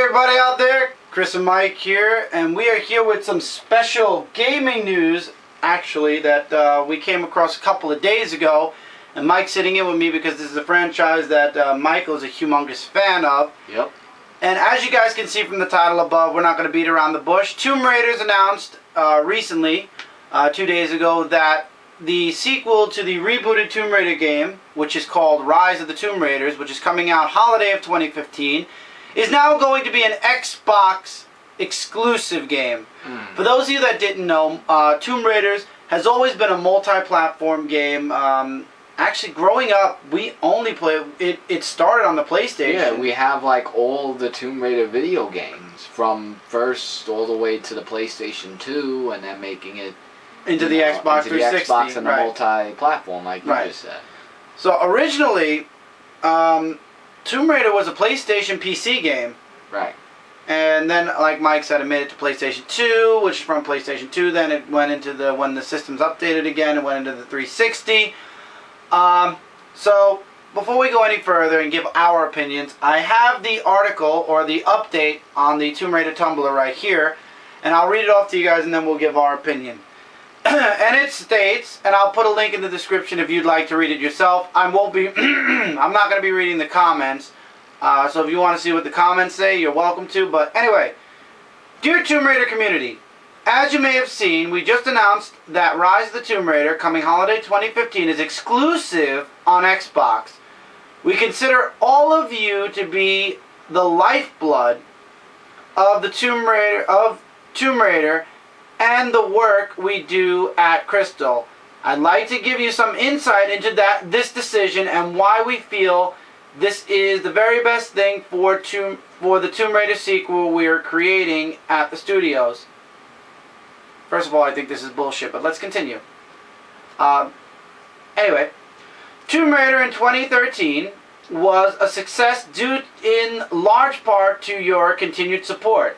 everybody out there, Chris and Mike here, and we are here with some special gaming news, actually, that we came across a couple of days ago. And Mike's sitting in with me because this is a franchise that Michael's a humongous fan of. Yep. And as you guys can see from the title above, we're not going to beat around the bush. Tomb Raider's announced recently, 2 days ago, that the sequel to the rebooted Tomb Raider game, which is called Rise of the Tomb Raiders, which is coming out holiday of 2015, is now going to be an Xbox exclusive game. For those of you that didn't know, Tomb Raiders has always been a multi-platform game. Actually, growing up, we only played it. It started on the PlayStation. Yeah, we have like all the Tomb Raider video games from first all the way to the PlayStation 2, and then making it into the Xbox 360, into the Xbox and the multi-platform, like you just said. So originally, Tomb Raider was a PlayStation PC game. Right. And then, like Mike said, it made it to PlayStation 2, which is from PlayStation 2. Then it went into when the system's updated again, it went into the 360. So, before we go any further and give our opinions, I have the article, or the update, on the Tomb Raider Tumblr right here, and I'll read it off to you guys and then we'll give our opinion. And it states, and I'll put a link in the description if you'd like to read it yourself. I won't be, I'm not going to be reading the comments, so if you want to see what the comments say, you're welcome to, but anyway. Dear Tomb Raider community, as you may have seen, we just announced that Rise of the Tomb Raider, coming holiday 2015, is exclusive on Xbox. We consider all of you to be the lifeblood of the Tomb Raider, and the work we do at Crystal. I'd like to give you some insight into this decision and why we feel this is the very best thing for the Tomb Raider sequel we are creating at the studios. First of all, I think this is bullshit, but let's continue. Anyway, Tomb Raider in 2013 was a success due in large part to your continued support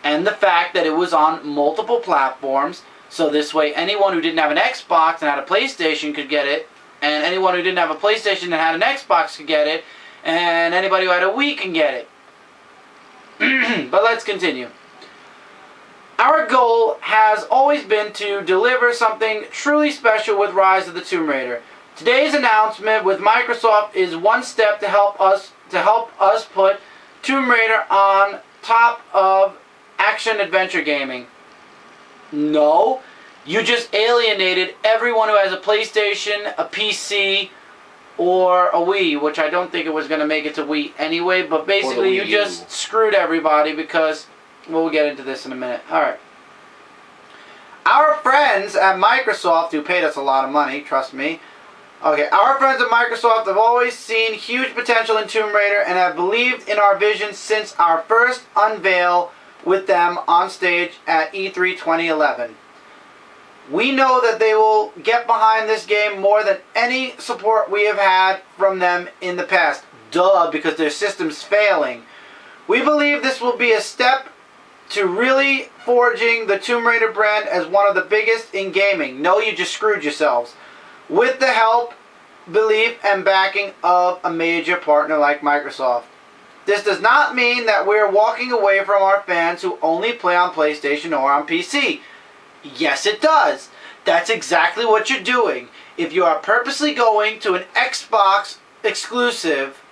and the fact that it was on multiple platforms, so this way anyone who didn't have an Xbox and had a PlayStation could get it, and anyone who didn't have a PlayStation and had an Xbox could get it, and anybody who had a Wii can get it. But let's continue. Our goal has always been to deliver something truly special with Rise of the Tomb Raider. Today's announcement with Microsoft is one step to help us put Tomb Raider on top of action-adventure gaming. No, you just alienated everyone who has a PlayStation, a PC, or a Wii, which I don't think it was going to make it to Wii anyway, but basically you just screwed everybody because... we'll get into this in a minute. Alright. Our friends at Microsoft, who paid us a lot of money, trust me. Okay, our friends at Microsoft have always seen huge potential in Tomb Raider and have believed in our vision since our first unveil with them on stage at E3 2011. We know that they will get behind this game more than any support we have had from them in the past. Duh, because their system's failing. We believe this will be a step to really forging the Tomb Raider brand as one of the biggest in gaming. No, you just screwed yourselves. With the help, belief, and backing of a major partner like Microsoft. This does not mean that we're walking away from our fans who only play on PlayStation or on PC. Yes, it does. That's exactly what you're doing. If you are purposely going to an Xbox exclusive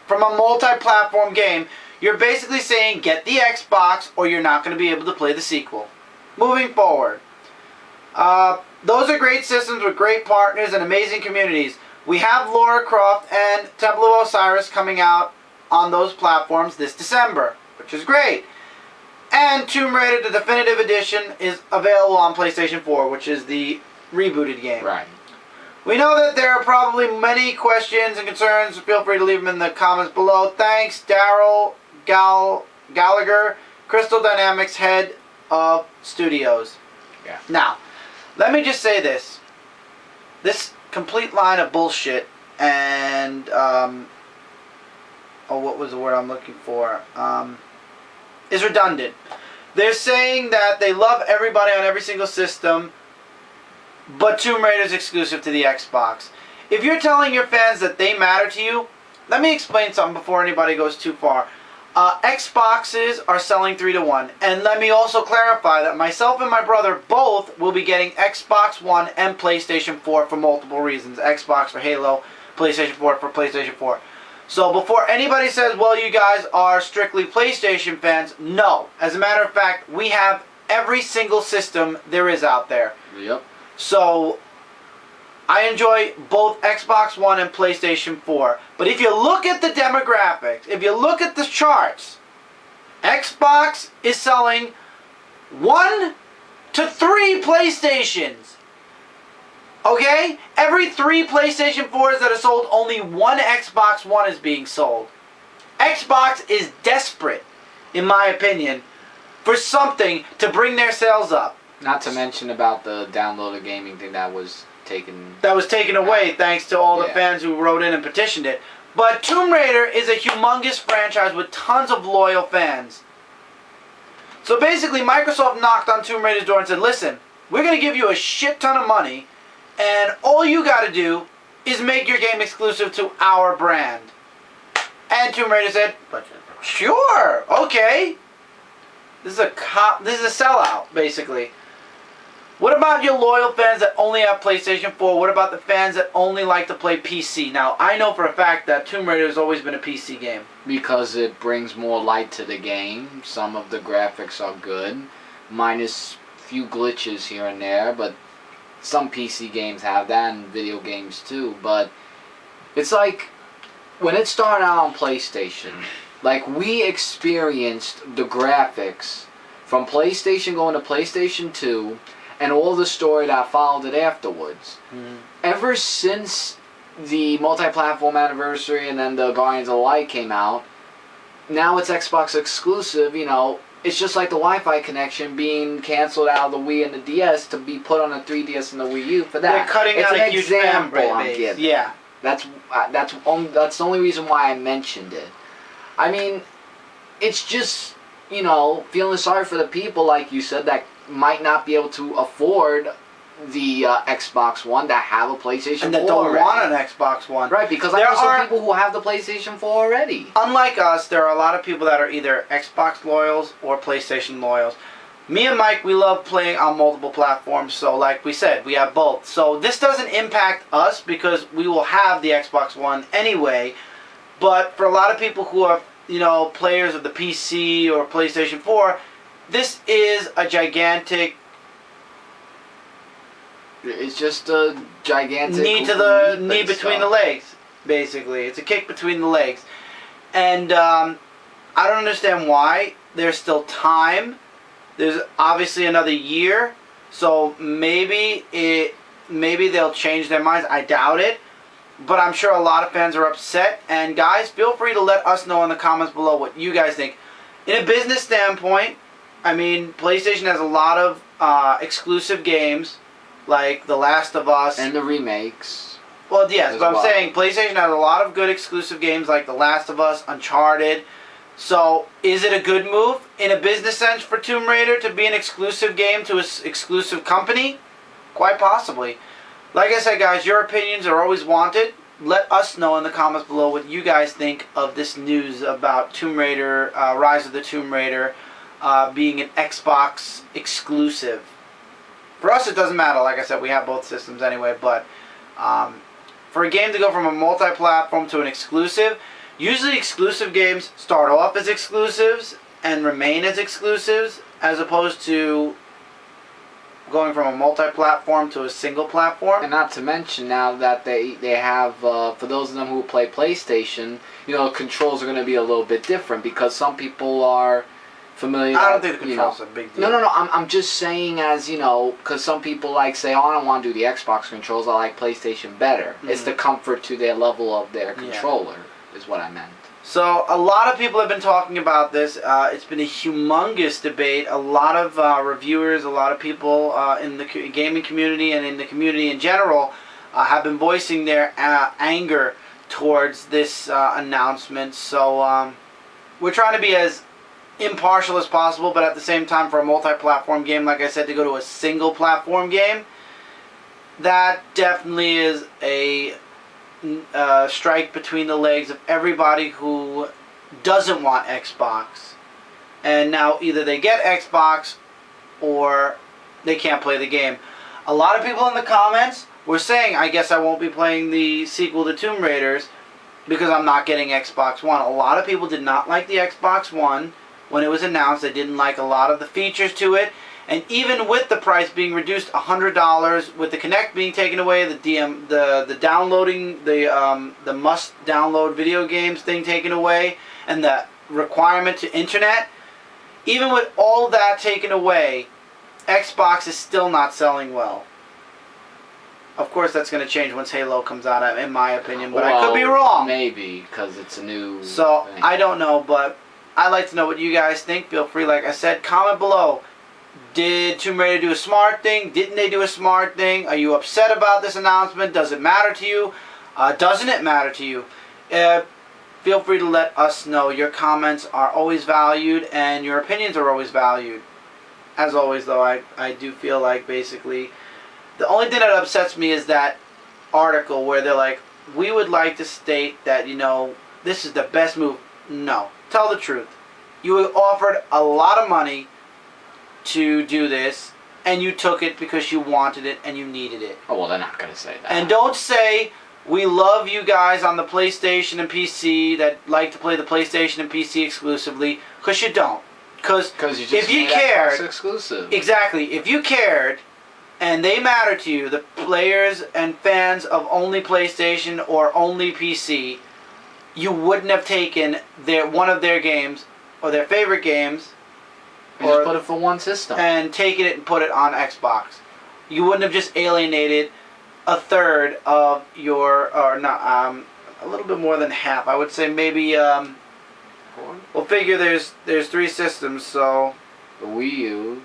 from a multi-platform game, you're basically saying get the Xbox or you're not going to be able to play the sequel. Moving forward. Those are great systems with great partners and amazing communities. We have Lara Croft and Temple of Osiris coming out on those platforms this December, which is great. And Tomb Raider, the Definitive Edition, is available on PlayStation 4, which is the rebooted game. Right. We know that there are probably many questions and concerns. Feel free to leave them in the comments below. Thanks, Daryl Gallagher, Crystal Dynamics head of studios. Yeah. Now, let me just say this. This complete line of bullshit and, what was the word I'm looking for? Is redundant. They're saying that they love everybody on every single system, but Tomb Raider is exclusive to the Xbox. If you're telling your fans that they matter to you, let me explain something before anybody goes too far. Xboxes are selling 3-1. And let me also clarify that myself and my brother both will be getting Xbox One and PlayStation 4 for multiple reasons. Xbox for Halo, PlayStation 4 for PlayStation 4. So before anybody says, well, you guys are strictly PlayStation fans, no. As a matter of fact, we have every single system there is out there. Yep. So I enjoy both Xbox One and PlayStation 4. But if you look at the demographics, if you look at the charts, Xbox is selling 1 to 3 PlayStations. Okay? Every 3 PlayStation 4s that are sold, only 1 Xbox One is being sold. Xbox is desperate, in my opinion, for something to bring their sales up. Not to mention about the downloaded gaming thing that was taken away thanks to all the Yeah. fans who wrote in and petitioned it. But Tomb Raider is a humongous franchise with tons of loyal fans. So basically, Microsoft knocked on Tomb Raider's door and said, listen, we're going to give you a shit ton of money, and all you got to do is make your game exclusive to our brand. And Tomb Raider said, sure, okay. This is a sellout, basically. What about your loyal fans that only have PlayStation 4? What about the fans that only like to play PC? Now, I know for a fact that Tomb Raider has always been a PC game. because it brings more light to the game. Some of the graphics are good, minus few glitches here and there, but some PC games have that and video games too. But it's like when it started out on PlayStation, like we experienced the graphics from PlayStation going to PlayStation 2 and all the story that followed it afterwards. Mm-hmm. Ever since the multi-platform anniversary and then the Guardians of the Light came out, now it's Xbox exclusive, you know, it's just like the Wi-Fi connection being canceled out of the Wii and the DS to be put on the 3DS and the Wii U for that. They're cutting it's out an a huge fan example I'm base. giving. Yeah. That's the only reason why I mentioned it. I mean, it's just, you know, feeling sorry for the people, like you said, that might not be able to afford the Xbox One, that have a PlayStation 4 And that don't already. want an Xbox One. Right, because I know some people who have the PlayStation 4 already. Unlike us, there are a lot of people that are either Xbox loyals or PlayStation loyals. Me and Mike, we love playing on multiple platforms, so like we said, we have both. So this doesn't impact us because we will have the Xbox One anyway. But for a lot of people who are, you know, players of the PC or PlayStation 4, this is a gigantic It's just a gigantic knee between the legs, basically. It's a kick between the legs. And I don't understand why. There's still time. There's obviously another year. So maybe they'll change their minds. I doubt it. But I'm sure a lot of fans are upset. And guys, feel free to let us know in the comments below what you guys think. In a business standpoint, I mean, PlayStation has a lot of exclusive games, like The Last of Us. And the remakes. Well, yes, but I'm well. saying PlayStation has a lot of good exclusive games like The Last of Us, Uncharted. So, is it a good move in a business sense for Tomb Raider to be an exclusive game to an exclusive company? Quite possibly. Like I said, guys, your opinions are always wanted. Let us know in the comments below what you guys think of this news about Tomb Raider, Rise of the Tomb Raider, being an Xbox exclusive. For us, it doesn't matter. Like I said, we have both systems anyway. But for a game to go from a multi-platform to an exclusive, usually exclusive games start off as exclusives and remain as exclusives, as opposed to going from a multi-platform to a single platform. And not to mention now that they have, for those of them who play PlayStation, you know, controls are going to be a little bit different because some people are familiar. I don't think the controls are a big deal. No. I'm just saying, as you know, because some people like say, oh, I don't want to do the Xbox controls. I like PlayStation better. Mm-hmm. It's the comfort to their level of their controller, is what I meant. So a lot of people have been talking about this. It's been a humongous debate. A lot of reviewers, a lot of people in the gaming community and in the community in general have been voicing their anger towards this announcement. So we're trying to be as impartial as possible, but at the same time, for a multi-platform game, like I said, to go to a single platform game, that definitely is a strike between the legs of everybody who doesn't want Xbox. And now either they get Xbox or they can't play the game. A lot of people in the comments were saying, I guess I won't be playing the sequel to Tomb Raiders because I'm not getting Xbox One. A lot of people did not like the Xbox One when it was announced. They didn't like a lot of the features to it. And even with the price being reduced $100, with the Kinect being taken away, the downloading, the must download video games thing taken away, and the requirement to internet, even with all that taken away, Xbox is still not selling well. Of course, that's going to change once Halo comes out, in my opinion, but I could be wrong. Maybe, because it's a new thing. I don't know, but I'd like to know what you guys think. Feel free, like I said, comment below. Did Tomb Raider do a smart thing? Didn't they do a smart thing? Are you upset about this announcement? Does it matter to you? Doesn't it matter to you? Feel free to let us know. Your comments are always valued, and your opinions are always valued. As always, though, I do feel like basically the only thing that upsets me is that article where they're like, we would like to state that, you know, this is the best move. No. Tell the truth. You were offered a lot of money to do this, and you took it because you wanted it and you needed it. Oh, well, they're not going to say that. And don't say, we love you guys on the PlayStation and PC that like to play the PlayStation and PC exclusively, because you don't. Because if you cared, exclusive. Exactly. If you cared, and they matter to you, the players and fans of only PlayStation or only PC, you wouldn't have taken one of their games or their favorite games, just put it for one system, and taken it and put it on Xbox. You wouldn't have just alienated a third of your, or not, a little bit more than half. I would say maybe. We'll figure there's 3 systems, so the Wii U,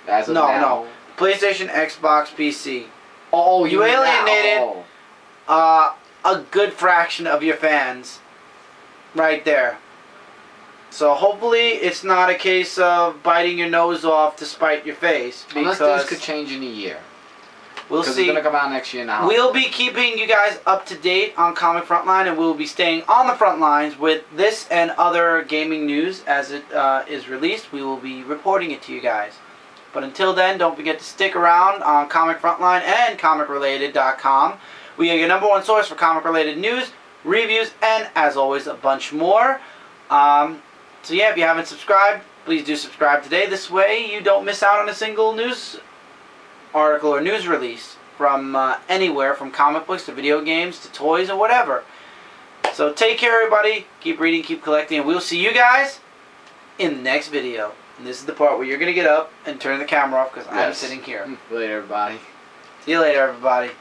as of now. No, PlayStation, Xbox, PC. Oh, you alienated a good fraction of your fans, right there. So hopefully it's not a case of biting your nose off to spite your face. Unless things could change in a year. We'll see. Because it's going to come out next year now. We'll be keeping you guys up to date on Comic Frontline, and we'll be staying on the front lines with this and other gaming news as it is released. We will be reporting it to you guys. But until then, don't forget to stick around on Comic Frontline and ComicRelated.com. We are your #1 source for comic-related news, reviews, and, as always, a bunch more. So yeah, if you haven't subscribed, please do subscribe today. This way you don't miss out on a single news article or news release from anywhere, from comic books to video games to toys or whatever. So take care, everybody. Keep reading, keep collecting, and we'll see you guys in the next video. And this is the part where you're going to get up and turn the camera off because I'm sitting here. Later, everybody. See you later, everybody.